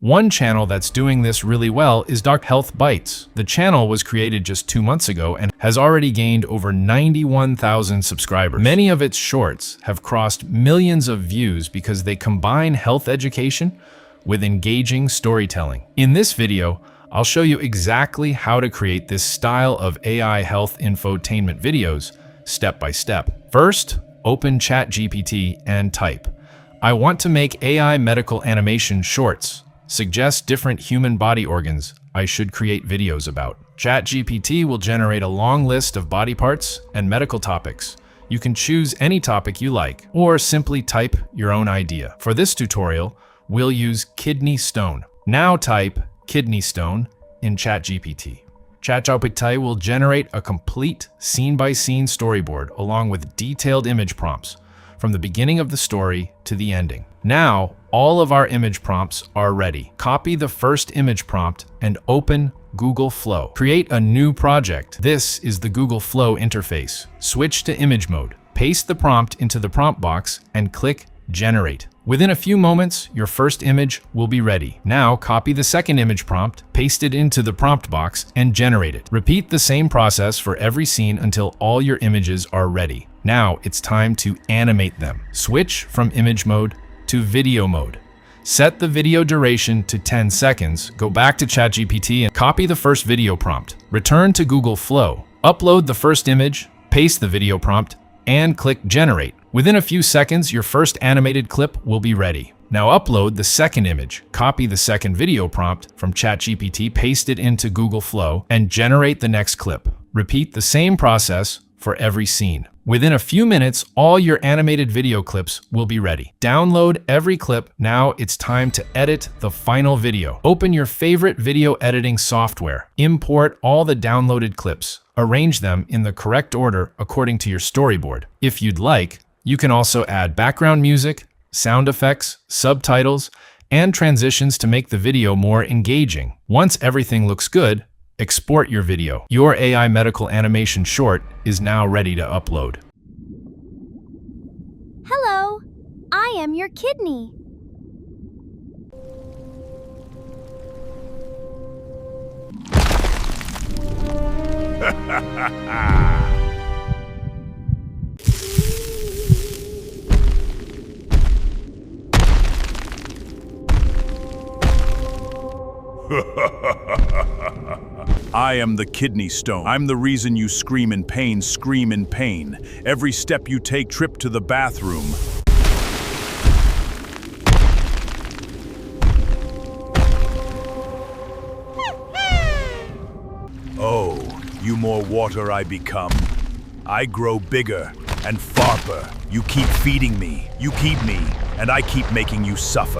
One channel that's doing this really well is Dr. Health Bites. The channel was created just 2 months ago and has already gained over 91,000 subscribers. Many of its shorts have crossed millions of views because they combine health education with engaging storytelling. In this video, I'll show you exactly how to create this style of AI health infotainment videos step by step. First, open ChatGPT and type, "I want to make AI medical animation shorts. Suggest different human body organs I should create videos about." ChatGPT will generate a long list of body parts and medical topics. You can choose any topic you like, or simply type your own idea. For this tutorial, we'll use kidney stone. Now type kidney stone in ChatGPT. ChatGPT will generate a complete scene-by-scene storyboard along with detailed image prompts from the beginning of the story to the ending. Now, all of our image prompts are ready. Copy the first image prompt and open Google Flow. Create a new project. This is the Google Flow interface. Switch to image mode. Paste the prompt into the prompt box and click Generate. Within a few moments, your first image will be ready. Now, copy the second image prompt, paste it into the prompt box, and generate it. Repeat the same process for every scene until all your images are ready. Now, it's time to animate them. Switch from image mode to video mode. Set the video duration to 10 seconds, go back to ChatGPT and copy the first video prompt. Return to Google Flow. Upload the first image, paste the video prompt, and click Generate. Within a few seconds, your first animated clip will be ready. Now upload the second image, copy the second video prompt from ChatGPT, paste it into Google Flow, and generate the next clip. Repeat the same process for every scene. Within a few minutes, all your animated video clips will be ready. Download every clip. Now it's time to edit the final video. Open your favorite video editing software. Import all the downloaded clips. Arrange them in the correct order according to your storyboard. If you'd like, you can also add background music, sound effects, subtitles, and transitions to make the video more engaging. Once everything looks good, export your video. Your AI medical animation short is now ready to upload. Hello, I am your kidney. I am the kidney stone. I'm the reason you scream in pain, scream in pain. Every step you take, trip to the bathroom. Oh, you more water I become. I grow bigger and farper. You keep feeding me, you keep me, and I keep making you suffer.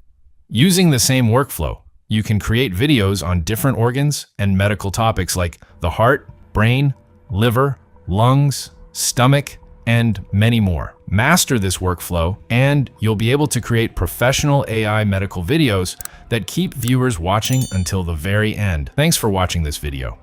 Using the same workflow, you can create videos on different organs and medical topics like the heart, brain, liver, lungs, stomach, and many more. Master this workflow, and you'll be able to create professional AI medical videos that keep viewers watching until the very end. Thanks for watching this video.